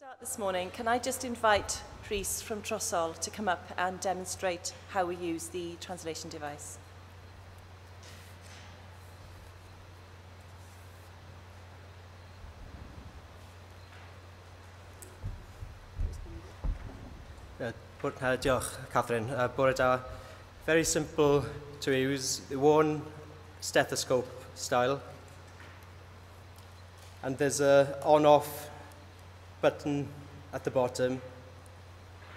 Start this morning, can I just invite Rhys from Trosol to come up and demonstrate how we use the translation device? Diolch, Cathryn. Bore da. Very simple to use. One stethoscope style. And there's a on-off button at the bottom,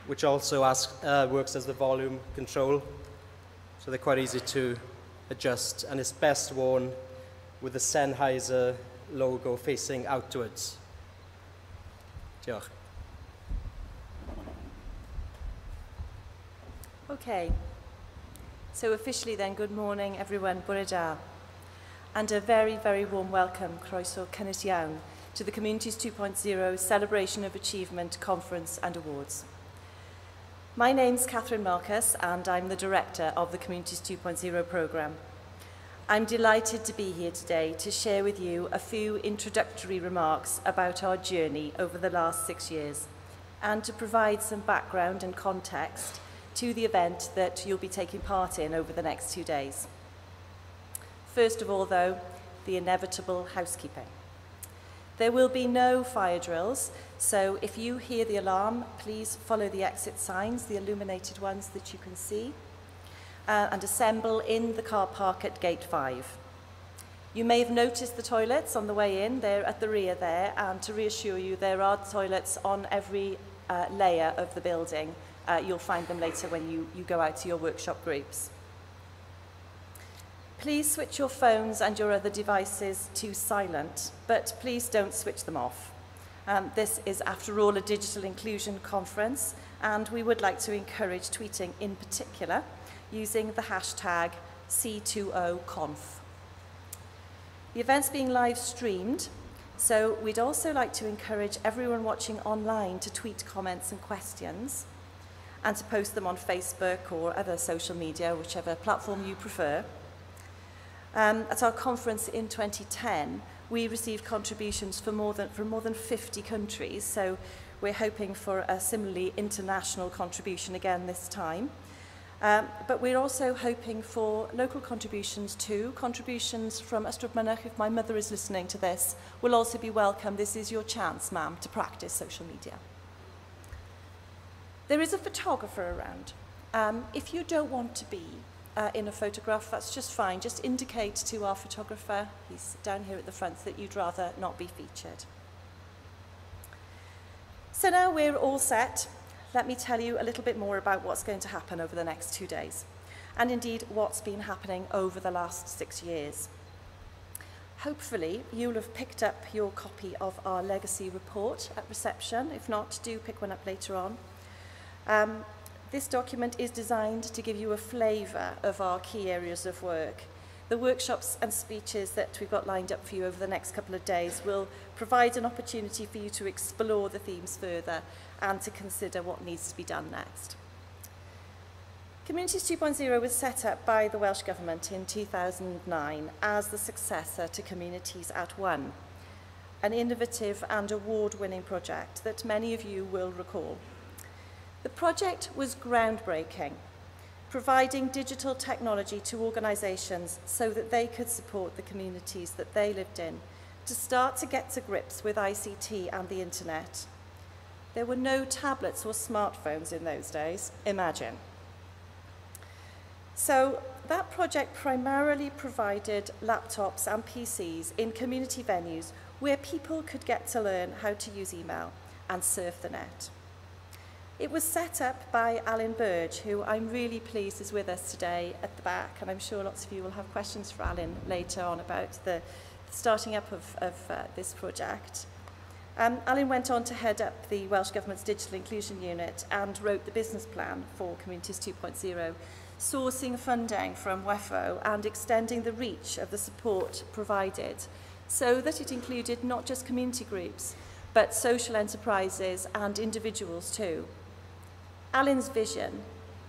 which also works as the volume control. So they're quite easy to adjust, and it's best worn with the Sennheiser logo facing outwards. Diolch. Okay, so officially then, good morning everyone, bore da. And a very, very warm welcome, croeso cynnes iawn, to the Communities 2.0 Celebration of Achievement Conference and Awards. My name's Cathryn and I'm the Director of the Communities 2.0 programme. I'm delighted to be here today to share with you a few introductory remarks about our journey over the last 6 years and to provide some background and context to the event that you'll be taking part in over the next 2 days. First of all, though, the inevitable housekeeping. There will be no fire drills, so if you hear the alarm, please follow the exit signs, the illuminated ones that you can see, and assemble in the car park at gate 5. You may have noticed the toilets on the way in, they're at the rear there, and to reassure you, there are toilets on every layer of the building. You'll find them later when you go out to your workshop groups. Please switch your phones and your other devices to silent, but please don't switch them off. This is, after all, a digital inclusion conference, and we would like to encourage tweeting in particular using the hashtag C2OConf. The event's being live streamed, so we'd also like to encourage everyone watching online to tweet comments and questions and to post them on Facebook or other social media, whichever platform you prefer. At our conference in 2010, we received contributions from more than 50 countries, so we're hoping for a similarly international contribution again this time. But we're also hoping for local contributions too. Contributions from Ystrad Mynach, if my mother is listening to this, will also be welcome. This is your chance, ma'am, to practice social media. There is a photographer around. If you don't want to be in a photograph, that's just fine. Just indicate to our photographer, he's down here at the front, that you'd rather not be featured. So now we're all set. Let me tell you a little bit more about what's going to happen over the next 2 days, and indeed what's been happening over the last 6 years. Hopefully you'll have picked up your copy of our legacy report at reception. If not, do pick one up later on. This document is designed to give you a flavour of our key areas of work. The workshops and speeches that we've got lined up for you over the next couple of days will provide an opportunity for you to explore the themes further and to consider what needs to be done next. Communities 2.0 was set up by the Welsh Government in 2009 as the successor to Communities at One, an innovative and award-winning project that many of you will recall. The project was groundbreaking, providing digital technology to organisations so that they could support the communities that they lived in, to start to get to grips with ICT and the internet. There were no tablets or smartphones in those days, imagine. So that project primarily provided laptops and PCs in community venues where people could get to learn how to use email and surf the net. It was set up by Alan Burge, who I'm really pleased is with us today at the back, and I'm sure lots of you will have questions for Alan later on about the starting up of this project. Alan went on to head up the Welsh Government's Digital Inclusion Unit and wrote the business plan for Communities 2.0, sourcing funding from WEFO and extending the reach of the support provided so that it included not just community groups, but social enterprises and individuals too. Alan's vision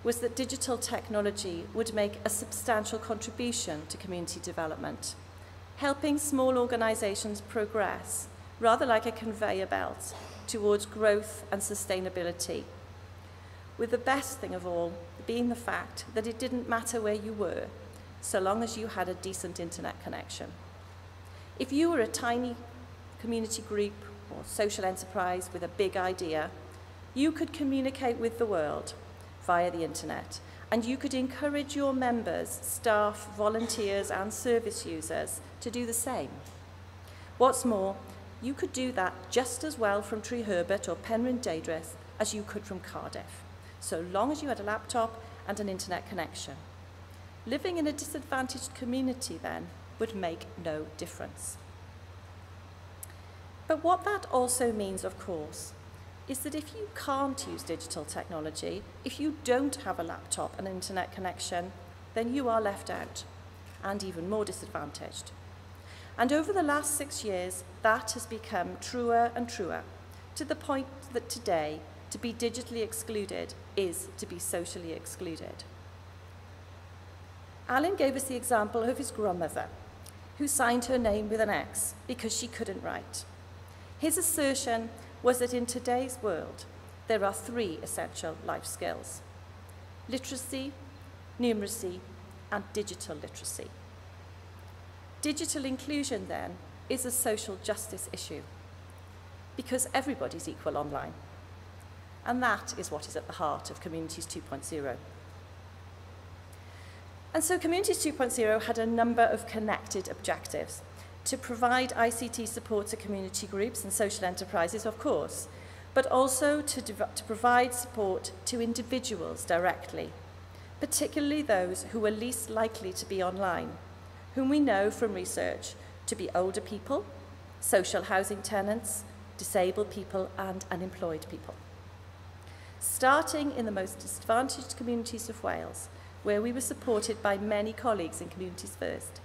was that digital technology would make a substantial contribution to community development, helping small organisations progress, rather like a conveyor belt, towards growth and sustainability, with the best thing of all being the fact that it didn't matter where you were, so long as you had a decent internet connection. If you were a tiny community group or social enterprise with a big idea, you could communicate with the world via the internet, and you could encourage your members, staff, volunteers, and service users to do the same. What's more, you could do that just as well from Tree Herbert or Penrhyn Deirdrith as you could from Cardiff, so long as you had a laptop and an internet connection. Living in a disadvantaged community, then, would make no difference. But what that also means, of course, is that if you can't use digital technology, if you don't have a laptop and an internet connection, then you are left out and even more disadvantaged. And over the last 6 years, that has become truer and truer, to the point that today, to be digitally excluded is to be socially excluded. Alan gave us the example of his grandmother, who signed her name with an X because she couldn't write. His assertion was that in today's world, there are 3 essential life skills: literacy, numeracy, and digital literacy. Digital inclusion, then, is a social justice issue, because everybody's equal online. And that is what is at the heart of Communities 2.0. And so Communities 2.0 had a number of connected objectives: to provide ICT support to community groups and social enterprises, of course, but also to provide support to individuals directly, particularly those who were least likely to be online, whom we know from research to be older people, social housing tenants, disabled people, and unemployed people. Starting in the most disadvantaged communities of Wales, where we were supported by many colleagues in Communities First,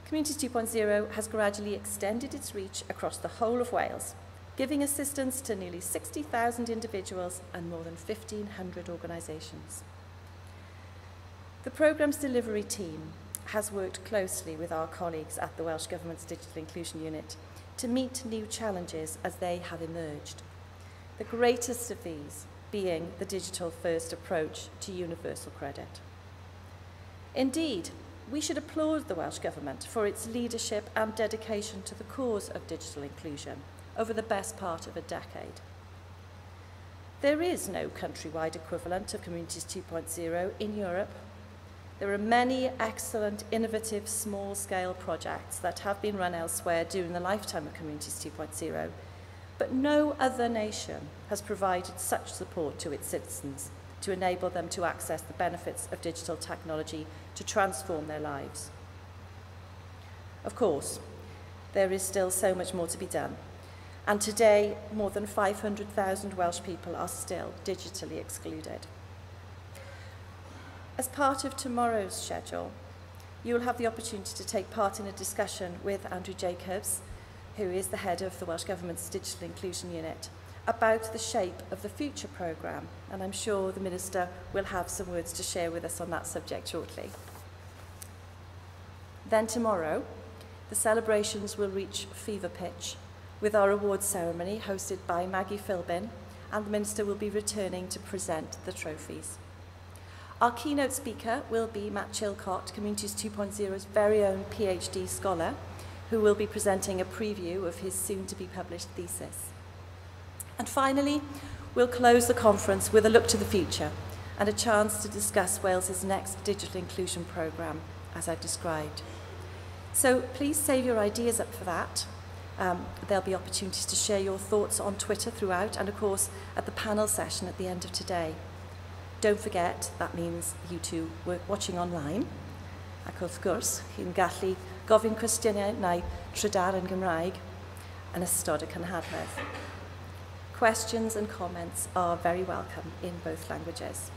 Communities 2.0 has gradually extended its reach across the whole of Wales, giving assistance to nearly 60,000 individuals and more than 1,500 organisations. The programme's delivery team has worked closely with our colleagues at the Welsh Government's Digital Inclusion Unit to meet new challenges as they have emerged, the greatest of these being the digital-first approach to universal credit. Indeed, we should applaud the Welsh Government for its leadership and dedication to the cause of digital inclusion over the best part of a decade. There is no countrywide equivalent of Communities 2.0 in Europe. There are many excellent, innovative, small-scale projects that have been run elsewhere during the lifetime of Communities 2.0, but no other nation has provided such support to its citizens to enable them to access the benefits of digital technology to transform their lives. Of course, there is still so much more to be done, and today more than 500,000 Welsh people are still digitally excluded. As part of tomorrow's schedule, you will have the opportunity to take part in a discussion with Andrew Jacobs, who is the head of the Welsh Government's Digital Inclusion Unit, about the shape of the future programme, and I'm sure the Minister will have some words to share with us on that subject shortly. Then tomorrow, the celebrations will reach fever pitch with our awards ceremony hosted by Maggie Philbin, and the Minister will be returning to present the trophies. Our keynote speaker will be Matt Chilcott, Communities 2.0's very own PhD scholar, who will be presenting a preview of his soon-to-be-published thesis. And finally, we'll close the conference with a look to the future and a chance to discuss Wales's next digital inclusion programme, as I've described. So please save your ideas up for that. There'll be opportunities to share your thoughts on Twitter throughout, and of course at the panel session at the end of today. Don't forget, that means you two were watching online. Ac wrth gwrs, chi'n gallu gofyn cwestiynau neu trydar yn Gymraeg yn ystod y cynhadledd. Questions and comments are very welcome in both languages.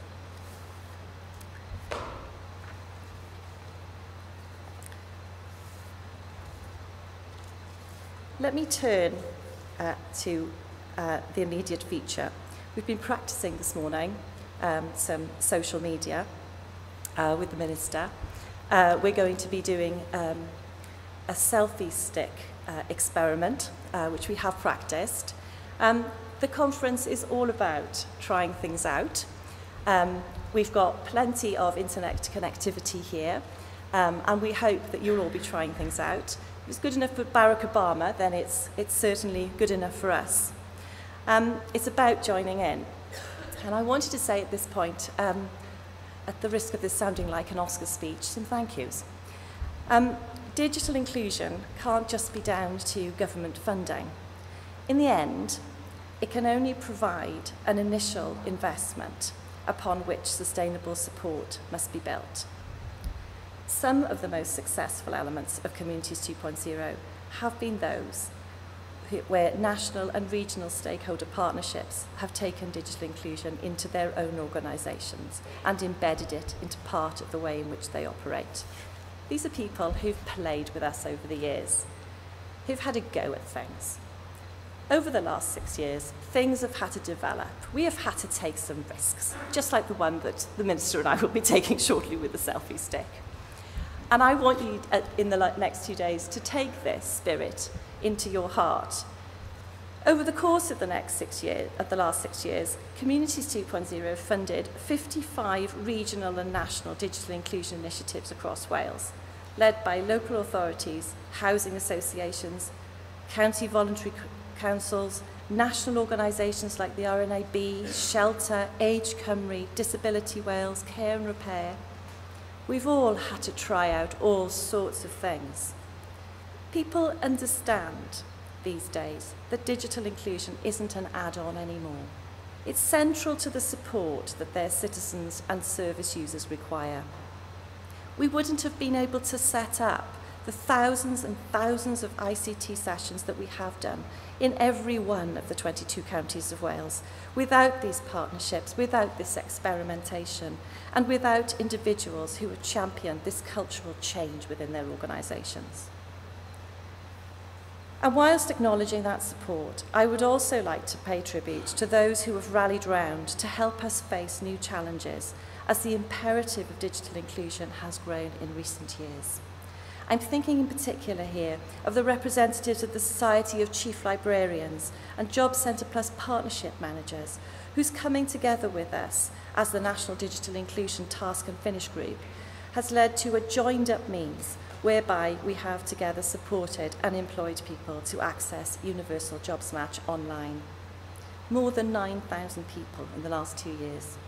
Let me turn to the immediate future. We've been practicing this morning some social media with the Minister. We're going to be doing a selfie stick experiment, which we have practiced. The conference is all about trying things out. We've got plenty of internet connectivity here, and we hope that you'll all be trying things out. If it's good enough for Barack Obama, then it's certainly good enough for us. It's about joining in. And I wanted to say at this point, at the risk of this sounding like an Oscar speech, some thank yous. Digital inclusion can't just be down to government funding. In the end, it can only provide an initial investment upon which sustainable support must be built. Some of the most successful elements of Communities 2.0 have been those where national and regional stakeholder partnerships have taken digital inclusion into their own organisations and embedded it into part of the way in which they operate. These are people who've played with us over the years, who've had a go at things. Over the last 6 years, things have had to develop. We have had to take some risks, just like the one that the Minister and I will be taking shortly with the selfie stick. And I want you, in the next 2 days, to take this spirit into your heart. Over the course of the last 6 years, Communities 2.0 funded 55 regional and national digital inclusion initiatives across Wales, led by local authorities, housing associations, county voluntary councils, national organisations like the RNIB, Shelter, Age Cymru, Disability Wales, Care and Repair. We've all had to try out all sorts of things. People understand these days that digital inclusion isn't an add-on anymore. It's central to the support that their citizens and service users require. We wouldn't have been able to set up the thousands and thousands of ICT sessions that we have done in every one of the 22 counties of Wales without these partnerships, without this experimentation, and without individuals who have championed this cultural change within their organisations. And whilst acknowledging that support, I would also like to pay tribute to those who have rallied round to help us face new challenges as the imperative of digital inclusion has grown in recent years. I'm thinking in particular here of the representatives of the Society of Chief Librarians and Job Centre Plus partnership managers, whose coming together with us as the National Digital Inclusion Task and Finish Group has led to a joined-up means whereby we have together supported and employed people to access Universal Jobs Match online. More than 9,000 people in the last 2 years.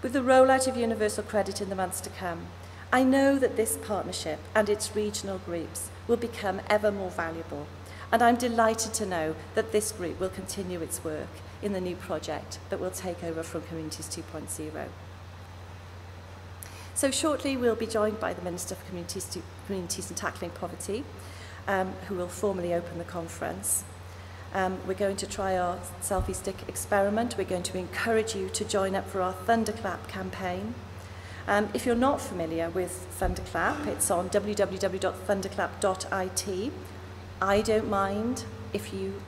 With the rollout of Universal Credit in the months to come, I know that this partnership and its regional groups will become ever more valuable, and I'm delighted to know that this group will continue its work in the new project that will take over from Communities 2.0. So shortly we'll be joined by the Minister for Communities and Tackling Poverty, who will formally open the conference. We're going to try our selfie stick experiment. We're going to encourage you to join up for our Thunderclap campaign. If you're not familiar with Thunderclap, it's on www.thunderclap.it. I don't mind if you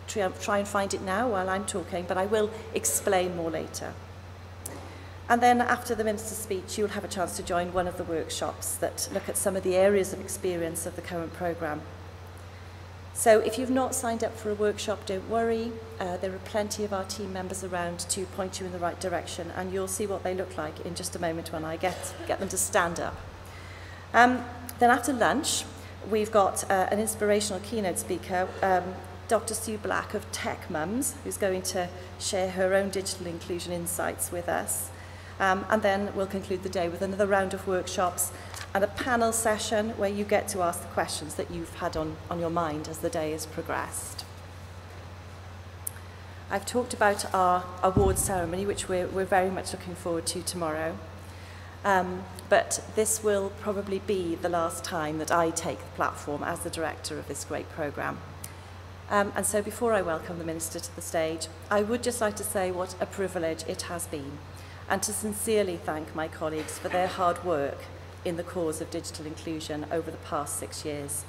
try and find it now while I'm talking, but I will explain more later. And then after the Minister's speech, you'll have a chance to join one of the workshops that look at some of the areas of experience of the current programme. So if you've not signed up for a workshop, don't worry. There are plenty of our team members around to point you in the right direction, and you'll see what they look like in just a moment when I get them to stand up. Then after lunch, we've got an inspirational keynote speaker, Dr. Sue Black of Tech Mums, who's going to share her own digital inclusion insights with us. And then we'll conclude the day with another round of workshops and a panel session where you get to ask the questions that you've had on your mind as the day has progressed. I've talked about our awards ceremony, which we're very much looking forward to tomorrow. But this will probably be the last time that I take the platform as the director of this great programme. And so before I welcome the Minister to the stage, I would just like to say what a privilege it has been, and to sincerely thank my colleagues for their hard work in the cause of digital inclusion over the past 6 years.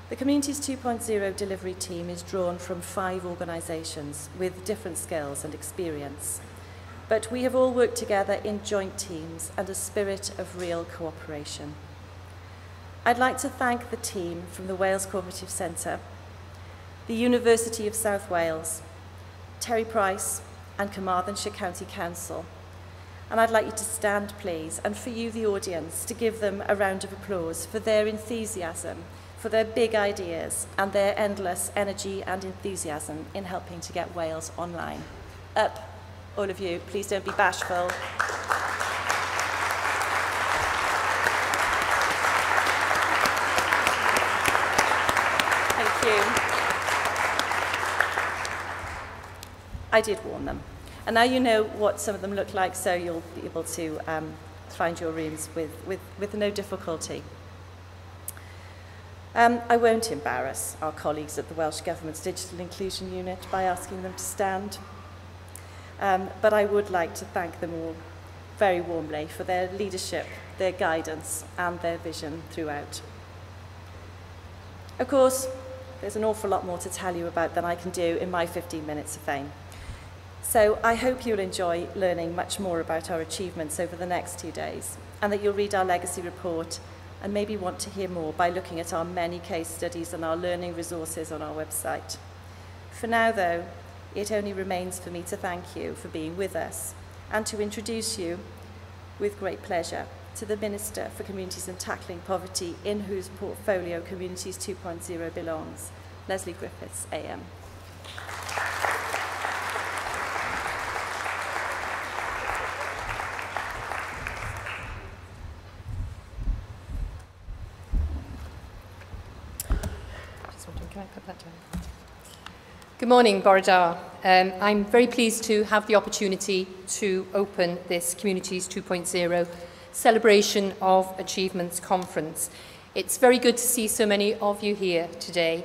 The Communities 2.0 delivery team is drawn from 5 organisations with different skills and experience, but we have all worked together in joint teams and a spirit of real cooperation. I'd like to thank the team from the Wales Cooperative Centre, the University of South Wales, Terry Price and Carmarthenshire County Council. And I'd like you to stand, please, and for you, the audience, to give them a round of applause for their enthusiasm, for their big ideas and their endless energy and enthusiasm in helping to get Wales online. Up, all of you, please don't be bashful. Thank you. I did warn them. And now you know what some of them look like, so you'll be able to find your rooms with no difficulty. I won't embarrass our colleagues at the Welsh Government's Digital Inclusion Unit by asking them to stand, but I would like to thank them all very warmly for their leadership, their guidance and their vision throughout. Of course, there's an awful lot more to tell you about than I can do in my 15 minutes of fame. So I hope you'll enjoy learning much more about our achievements over the next 2 days, and that you'll read our legacy report and maybe want to hear more by looking at our many case studies and our learning resources on our website. For now, though, it only remains for me to thank you for being with us and to introduce you, with great pleasure, to the Minister for Communities and Tackling Poverty, in whose portfolio Communities 2.0 belongs, Lesley Griffiths, AM. Good morning, Bore. I'm very pleased to have the opportunity to open this Communities 2.0 Celebration of Achievements Conference. It's very good to see so many of you here today,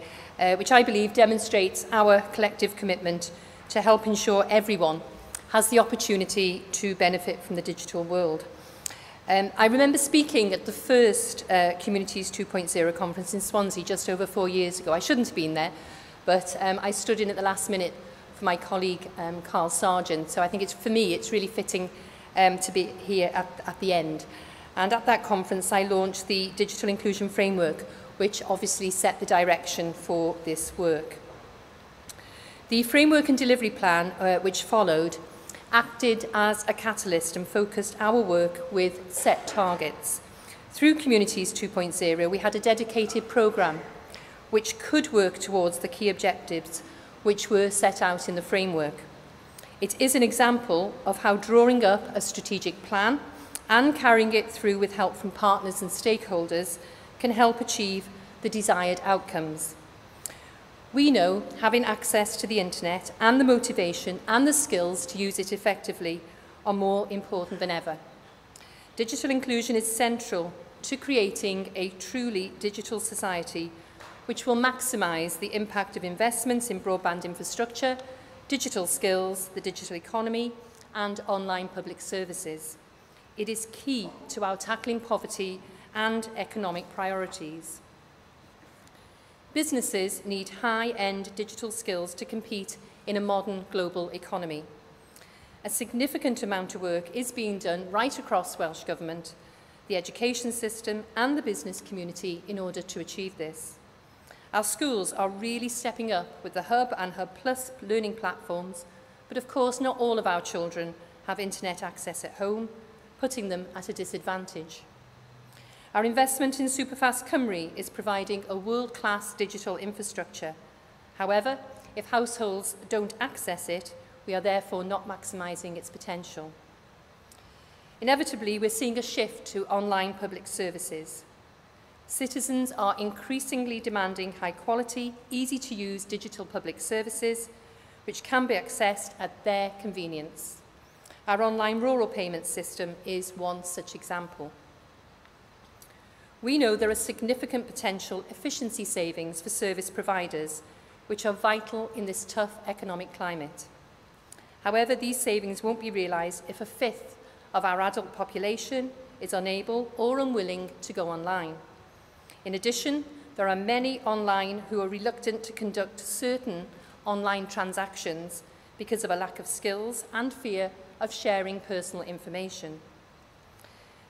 which I believe demonstrates our collective commitment to help ensure everyone has the opportunity to benefit from the digital world. I remember speaking at the first Communities 2.0 conference in Swansea just over 4 years ago. I shouldn't have been there, but I stood in at the last minute for my colleague Carl Sargent. So I think for me it's really fitting to be here at the end. And at that conference I launched the Digital Inclusion Framework, which obviously set the direction for this work. The framework and delivery plan, which followed, acted as a catalyst and focused our work with set targets. Through Communities 2.0, we had a dedicated programme which could work towards the key objectives which were set out in the framework. It is an example of how drawing up a strategic plan and carrying it through with help from partners and stakeholders can help achieve the desired outcomes. We know having access to the internet and the motivation and the skills to use it effectively are more important than ever. Digital inclusion is central to creating a truly digital society which will maximise the impact of investments in broadband infrastructure, digital skills, the digital economy and online public services. It is key to our tackling poverty and economic priorities. Businesses need high-end digital skills to compete in a modern global economy. A significant amount of work is being done right across Welsh Government, the education system and the business community in order to achieve this. Our schools are really stepping up with the Hub and Hub Plus learning platforms, but of course not all of our children have internet access at home, putting them at a disadvantage. Our investment in Superfast Cymru is providing a world-class digital infrastructure. However, if households don't access it, we are therefore not maximising its potential. Inevitably, we're seeing a shift to online public services. Citizens are increasingly demanding high-quality, easy-to-use digital public services, which can be accessed at their convenience. Our online rural payment system is one such example. We know there are significant potential efficiency savings for service providers, which are vital in this tough economic climate. However, these savings won't be realised if a fifth of our adult population is unable or unwilling to go online. In addition, there are many online who are reluctant to conduct certain online transactions because of a lack of skills and fear of sharing personal information.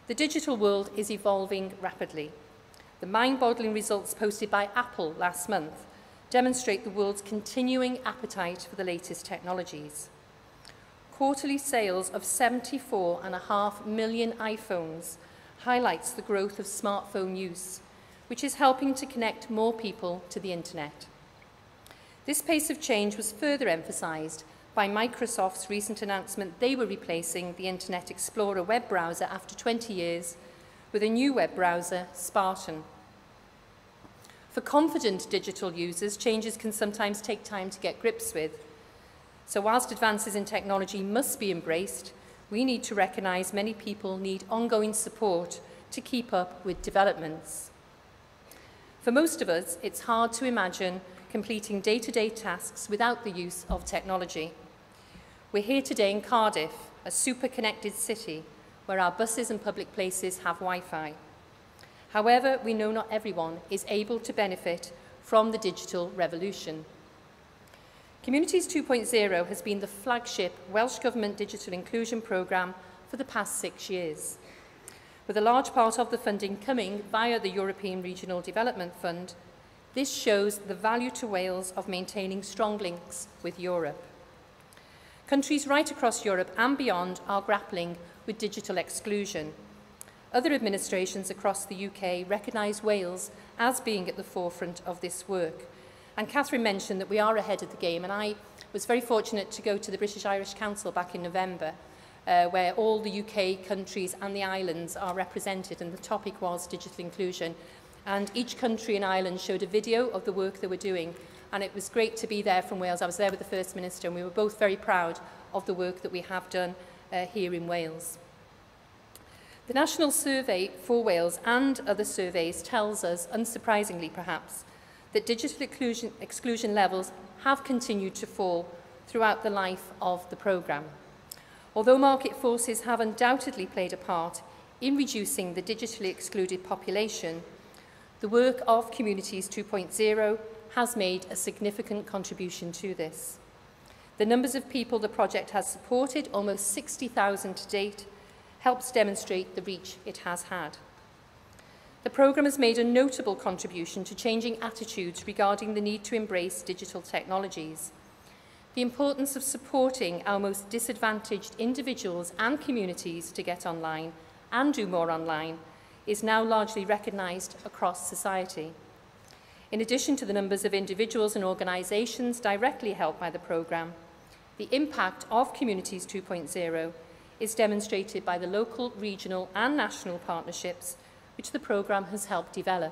The digital world is evolving rapidly. The mind-boggling results posted by Apple last month demonstrate the world's continuing appetite for the latest technologies. Quarterly sales of 74.5 million iPhones highlights the growth of smartphone use, which is helping to connect more people to the internet. This pace of change was further emphasised by Microsoft's recent announcement they were replacing the Internet Explorer web browser after 20 years with a new web browser, Spartan. For confident digital users, changes can sometimes take time to get grips with. So whilst advances in technology must be embraced, we need to recognise many people need ongoing support to keep up with developments. For most of us, it's hard to imagine completing day-to-day tasks without the use of technology. We're here today in Cardiff, a super-connected city, where our buses and public places have Wi-Fi. However, we know not everyone is able to benefit from the digital revolution. Communities 2.0 has been the flagship Welsh Government digital inclusion programme for the past 6 years, with a large part of the funding coming via the European Regional Development Fund. This shows the value to Wales of maintaining strong links with Europe. Countries right across Europe and beyond are grappling with digital exclusion. Other administrations across the UK recognise Wales as being at the forefront of this work. And Cathryn mentioned that we are ahead of the game, and I was very fortunate to go to the British Irish Council back in November, where all the UK countries and the islands are represented, and the topic was digital inclusion. And each country and island showed a video of the work they were doing, and it was great to be there from Wales. I was there with the First Minister, and we were both very proud of the work that we have done here in Wales. The National Survey for Wales and other surveys tells us, unsurprisingly perhaps, that digital exclusion levels have continued to fall throughout the life of the programme. Although market forces have undoubtedly played a part in reducing the digitally excluded population, the work of Communities 2.0 has made a significant contribution to this. The numbers of people the project has supported, almost 60,000 to date, helps demonstrate the reach it has had. The programme has made a notable contribution to changing attitudes regarding the need to embrace digital technologies. The importance of supporting our most disadvantaged individuals and communities to get online and do more online is now largely recognised across society. In addition to the numbers of individuals and organisations directly helped by the programme, the impact of Communities 2.0 is demonstrated by the local, regional and national partnerships which the programme has helped develop.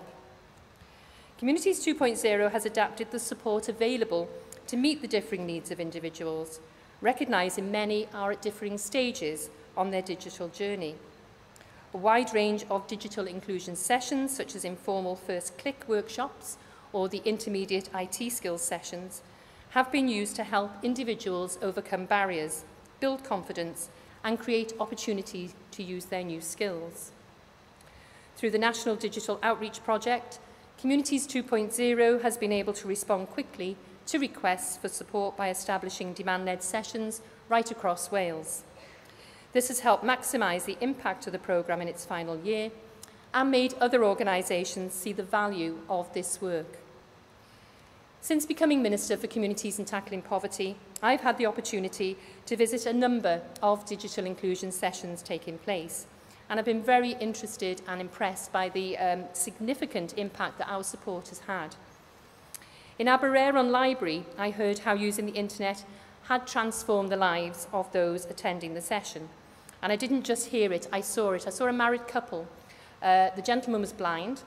Communities 2.0 has adapted the support available to meet the differing needs of individuals, recognising many are at differing stages on their digital journey. A wide range of digital inclusion sessions, such as informal first click workshops or the intermediate IT skills sessions, have been used to help individuals overcome barriers, build confidence and create opportunities to use their new skills. Through the National Digital Outreach Project, Communities 2.0 has been able to respond quickly to requests for support by establishing demand-led sessions right across Wales. This has helped maximise the impact of the programme in its final year and made other organisations see the value of this work. Since becoming Minister for Communities and Tackling Poverty, I've had the opportunity to visit a number of digital inclusion sessions taking place, and I've been very interested and impressed by the significant impact that our support has had. In Aberaeron Library, I heard how using the internet had transformed the lives of those attending the session. And I didn't just hear it, I saw it. I saw a married couple. The gentleman was blind,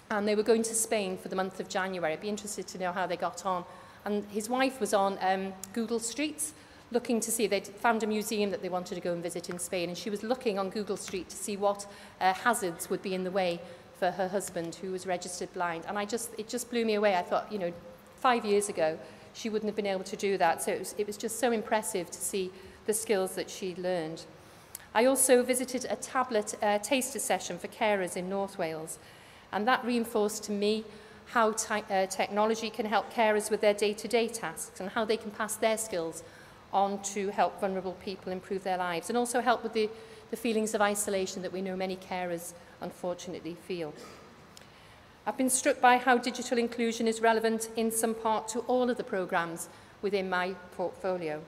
and they were going to Spain for the month of January. I'd be interested to know how they got on. And his wife was on Google Streets, looking to see, they'd found a museum that they wanted to go and visit in Spain, and she was looking on Google Street to see what hazards would be in the way for her husband, who was registered blind. And it just blew me away. I thought, 5 years ago, she wouldn't have been able to do that. So it was just so impressive to see the skills that she'd learned. I also visited a tablet taster session for carers in North Wales, and that reinforced to me how technology can help carers with their day-to-day tasks and how they can pass their skills on to help vulnerable people improve their lives, and also help with the feelings of isolation that we know many carers unfortunately feel. I've been struck by how digital inclusion is relevant in some part to all of the programmes within my portfolio.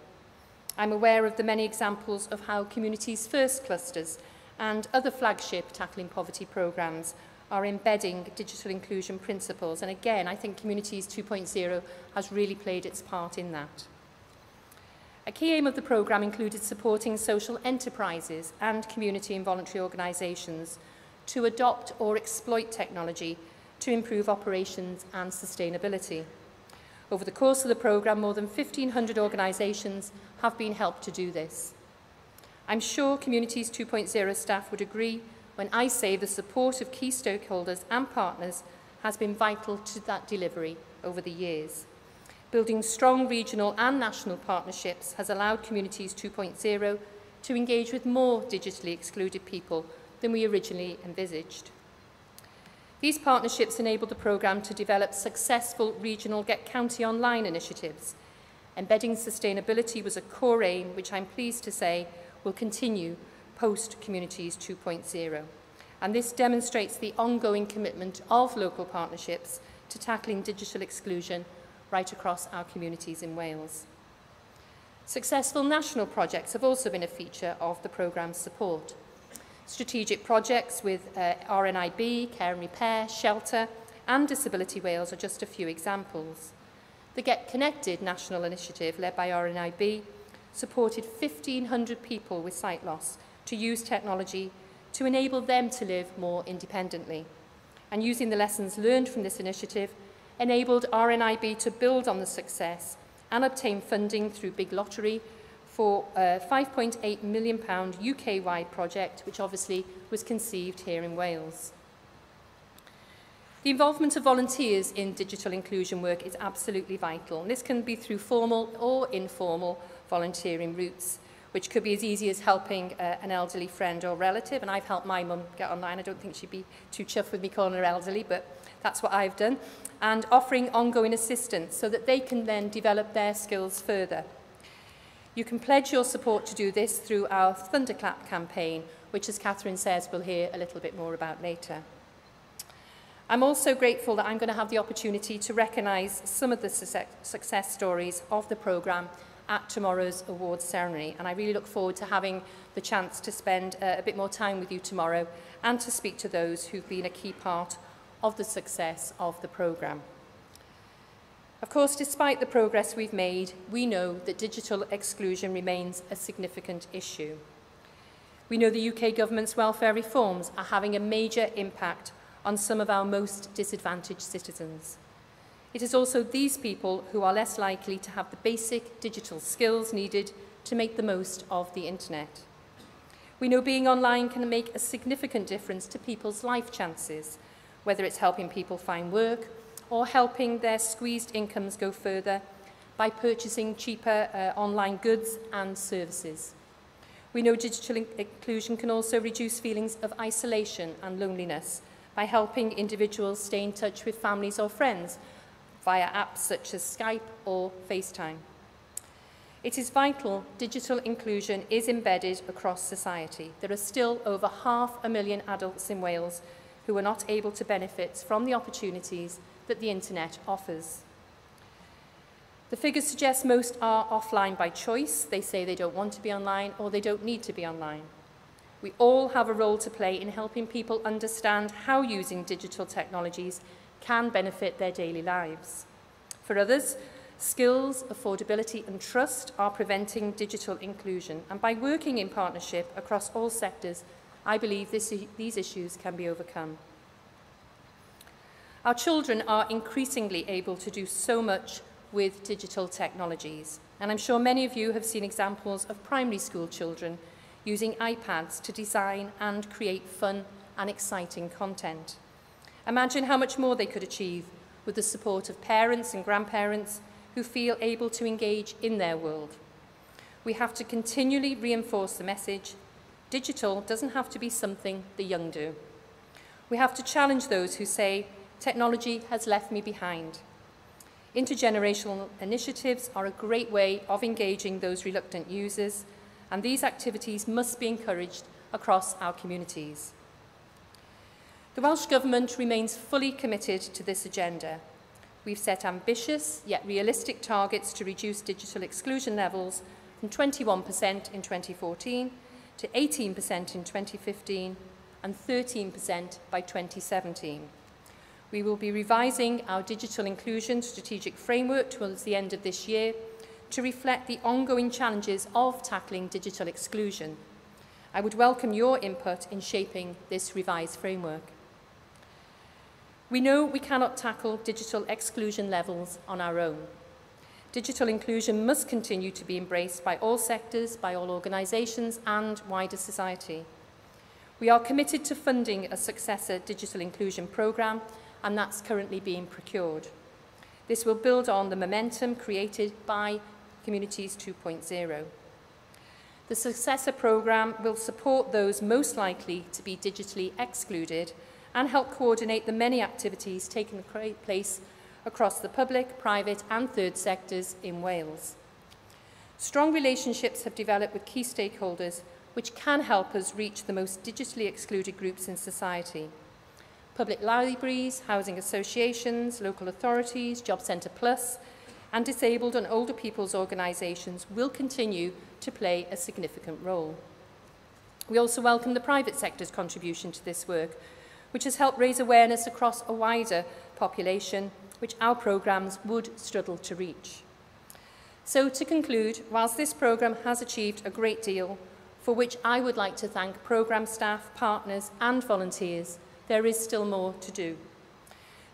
I'm aware of the many examples of how Communities First clusters and other flagship Tackling Poverty programmes are embedding digital inclusion principles. And again, I think Communities 2.0 has really played its part in that. A key aim of the programme included supporting social enterprises and community and voluntary organisations to adopt or exploit technology to improve operations and sustainability. Over the course of the programme, more than 1,500 organisations have been helped to do this. I'm sure Communities 2.0 staff would agree when I say the support of key stakeholders and partners has been vital to that delivery over the years. Building strong regional and national partnerships has allowed Communities 2.0 to engage with more digitally excluded people than we originally envisaged. These partnerships enabled the programme to develop successful regional Get County Online initiatives. Embedding sustainability was a core aim, which I'm pleased to say will continue post-Communities 2.0. And this demonstrates the ongoing commitment of local partnerships to tackling digital exclusion right across our communities in Wales. Successful national projects have also been a feature of the programme's support. Strategic projects with RNIB, Care and Repair, Shelter and Disability Wales are just a few examples. The Get Connected national initiative, led by RNIB, supported 1,500 people with sight loss to use technology to enable them to live more independently. And using the lessons learned from this initiative, enabled RNIB to build on the success and obtain funding through Big Lottery for a £5.8 million UK-wide project, which obviously was conceived here in Wales. The involvement of volunteers in digital inclusion work is absolutely vital, and this can be through formal or informal volunteering routes, which could be as easy as helping an elderly friend or relative, and I've helped my mum get online. I don't think she'd be too chuffed with me calling her elderly, but that's what I've done, and offering ongoing assistance so that they can then develop their skills further. You can pledge your support to do this through our Thunderclap campaign, which, as Cathryn says, we'll hear a little bit more about later. I'm also grateful that I'm going to have the opportunity to recognise some of the success stories of the programme at tomorrow's awards ceremony, and I really look forward to having the chance to spend a bit more time with you tomorrow and to speak to those who've been a key part of the success of the programme. Of course, despite the progress we've made, we know that digital exclusion remains a significant issue. We know the UK government's welfare reforms are having a major impact on some of our most disadvantaged citizens. It is also these people who are less likely to have the basic digital skills needed to make the most of the internet. We know being online can make a significant difference to people's life chances, whether it's helping people find work or helping their squeezed incomes go further by purchasing cheaper online goods and services. We know digital inclusion can also reduce feelings of isolation and loneliness by helping individuals stay in touch with families or friends via apps such as Skype or FaceTime. It is vital digital inclusion is embedded across society. There are still over 500,000 adults in Wales who are not able to benefit from the opportunities that the internet offers. The figures suggest most are offline by choice. They say they don't want to be online or they don't need to be online. We all have a role to play in helping people understand how using digital technologies can benefit their daily lives. For others, skills, affordability and trust are preventing digital inclusion, and by working in partnership across all sectors, I believe these issues can be overcome. Our children are increasingly able to do so much with digital technologies, and I'm sure many of you have seen examples of primary school children using iPads to design and create fun and exciting content. Imagine how much more they could achieve with the support of parents and grandparents who feel able to engage in their world. We have to continually reinforce the message: digital doesn't have to be something the young do. We have to challenge those who say, technology has left me behind. Intergenerational initiatives are a great way of engaging those reluctant users, and these activities must be encouraged across our communities. The Welsh Government remains fully committed to this agenda. We've set ambitious yet realistic targets to reduce digital exclusion levels from 21% in 2014 to 18% in 2015 and 13% by 2017. We will be revising our digital inclusion strategic framework towards the end of this year to reflect the ongoing challenges of tackling digital exclusion. I would welcome your input in shaping this revised framework. We know we cannot tackle digital exclusion levels on our own. Digital inclusion must continue to be embraced by all sectors, by all organisations and wider society. We are committed to funding a successor digital inclusion programme, and that's currently being procured. This will build on the momentum created by Communities 2.0. The successor programme will support those most likely to be digitally excluded and help coordinate the many activities taking place across the public, private and third sectors in Wales. Strong relationships have developed with key stakeholders which can help us reach the most digitally excluded groups in society. Public libraries, housing associations, local authorities, Job Centre Plus and disabled and older people's organisations will continue to play a significant role. We also welcome the private sector's contribution to this work, which has helped raise awareness across a wider population, which our programmes would struggle to reach. So to conclude, whilst this programme has achieved a great deal, for which I would like to thank programme staff, partners and volunteers, there is still more to do.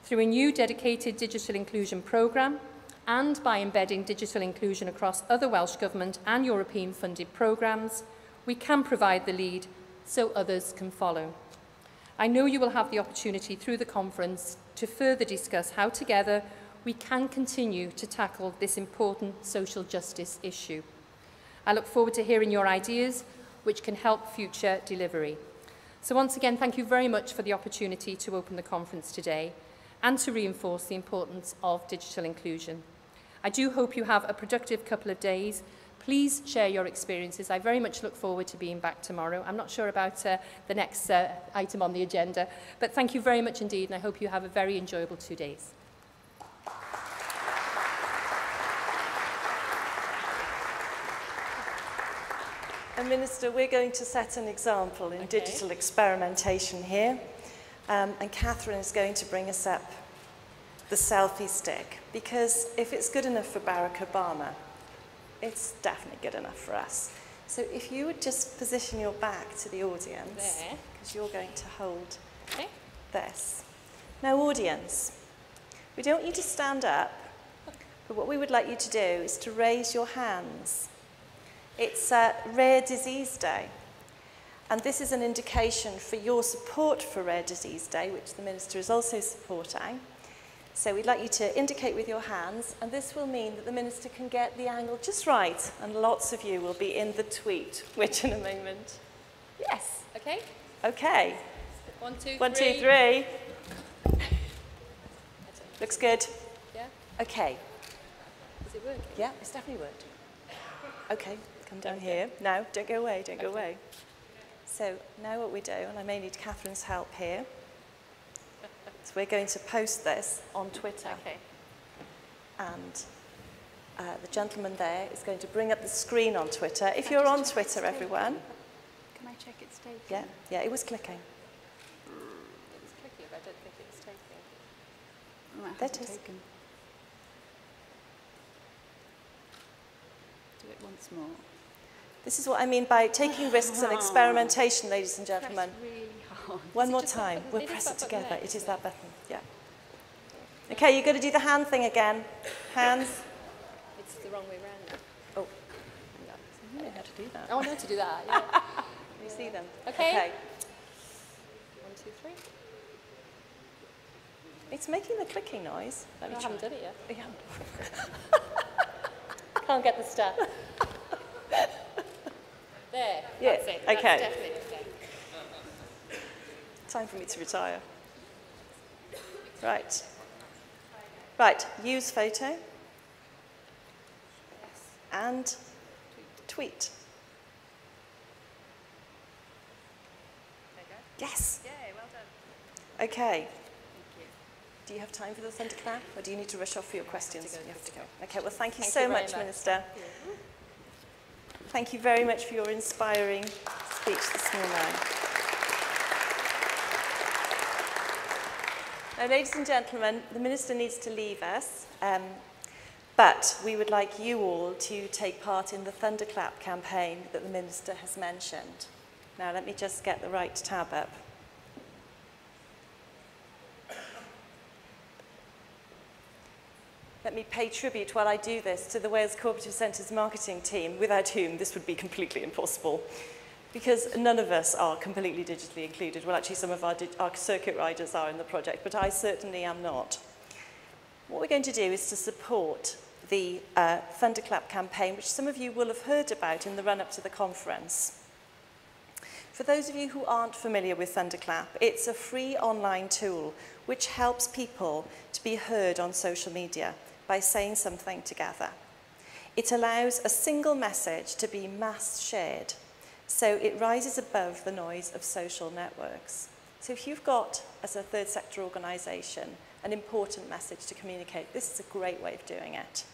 Through a new dedicated digital inclusion programme and by embedding digital inclusion across other Welsh Government and European funded programmes, we can provide the lead so others can follow. I know you will have the opportunity through the conference to further discuss how together we can continue to tackle this important social justice issue. I look forward to hearing your ideas which can help future delivery. So once again, thank you very much for the opportunity to open the conference today and to reinforce the importance of digital inclusion. I do hope you have a productive couple of days. Please share your experiences. I very much look forward to being back tomorrow. I'm not sure about the next item on the agenda, but thank you very much indeed, and I hope you have a very enjoyable 2 days. And Minister, we're going to set an example in digital experimentation here, and Cathryn is going to bring us up the selfie stick, because if it's good enough for Barack Obama, it's definitely good enough for us. So if you would just position your back to the audience, because you're going to hold this. Now audience, we don't want you to stand up, but what we would like you to do is to raise your hands. It's Rare Disease Day, and this is an indication for your support for Rare Disease Day, which the Minister is also supporting. So we'd like you to indicate with your hands, and this will mean that the Minister can get the angle just right, and lots of you will be in the tweet, which in a moment. Yes. Okay. Okay. 1, 2, 3. 1, 2, 3. Looks good. Yeah. Okay. Is it working? Yeah, it's definitely worked. Okay, come down here. Now, don't go away, don't go away. So now what we do, and I may need Cathryn's help here, so we're going to post this on Twitter. Okay. And the gentleman there is going to bring up the screen on Twitter. If you're on Twitter, everyone. Can I check it's taken? Yeah, yeah, it was clicking. It was clicking, but I don't think it was taking. There it is. Taken. Do it once more. This is what I mean by taking risks and experimentation, ladies and gentlemen. Press really hard. One more time. We'll press it together. It is that button. Yeah. Okay, you've got to do the hand thing again. Hands. It's the wrong way around now. Oh. You know how to do that. Oh, I know to do that, yeah. You see them? Okay. 1, 2, 3. It's making the clicking noise. Let me I try. haven't done it yet. You haven't. Can't get the stuff. There. Yeah, That's it. okay. That's definitely okay. Time for me to retire. Right. Right, use photo. And tweet. There you go. Yes. Yay, well Okay. Do you have time for the thunderclap, or do you need to rush off for your questions? You have to go. Okay, well, thank you so much, Minister. Thank you very much for your inspiring speech this morning. Now, ladies and gentlemen, the Minister needs to leave us, but we would like you all to take part in the thunderclap campaign that the Minister has mentioned. Now, let me just get the right tab up. Let me pay tribute while I do this to the Wales Cooperative Centre's marketing team, without whom this would be completely impossible, because none of us are completely digitally included. Well, actually, some of our circuit riders are in the project, but I certainly am not. What we're going to do is to support the Thunderclap campaign, which some of you will have heard about in the run-up to the conference. For those of you who aren't familiar with Thunderclap, it's a free online tool which helps people to be heard on social media by saying something together. It allows a single message to be mass shared, so it rises above the noise of social networks. So if you've got, as a third sector organisation, an important message to communicate, this is a great way of doing it.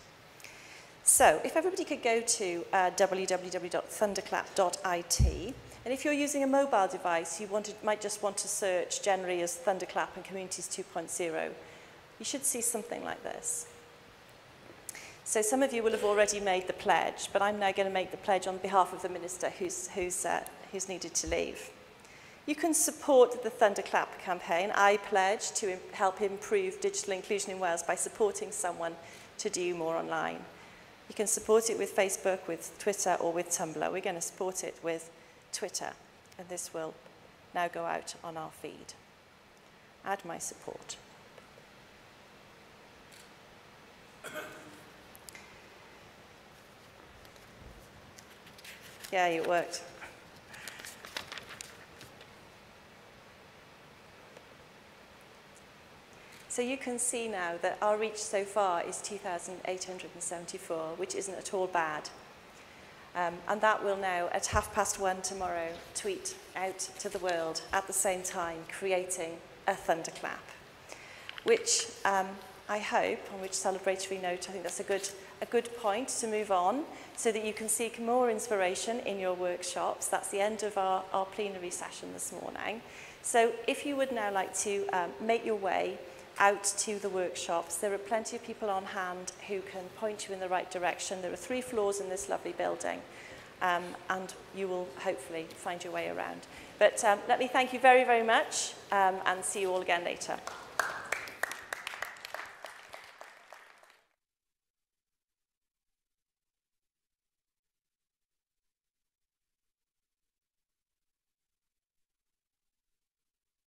So if everybody could go to www.thunderclap.it, and if you're using a mobile device, you might just want to search generally as Thunderclap and Communities 2.0. You should see something like this. So some of you will have already made the pledge, but I'm now going to make the pledge on behalf of the Minister who's needed to leave. You can support the Thunderclap campaign. I pledge to help improve digital inclusion in Wales by supporting someone to do more online. You can support it with Facebook, with Twitter, or with Tumblr. We're going to support it with Twitter, and this will now go out on our feed. Add my support. Yeah, it worked. So you can see now that our reach so far is 2,874, which isn't at all bad. And that will now, at 1:30 tomorrow, tweet out to the world at the same time, creating a thunderclap, which I hope, on which celebratory note, I think that's a good point to move on, so that you can seek more inspiration in your workshops. That's the end of our plenary session this morning. So if you would now like to make your way out to the workshops, there are plenty of people on hand who can point you in the right direction. There are 3 floors in this lovely building, and you will hopefully find your way around. But let me thank you very, very much, and see you all again later.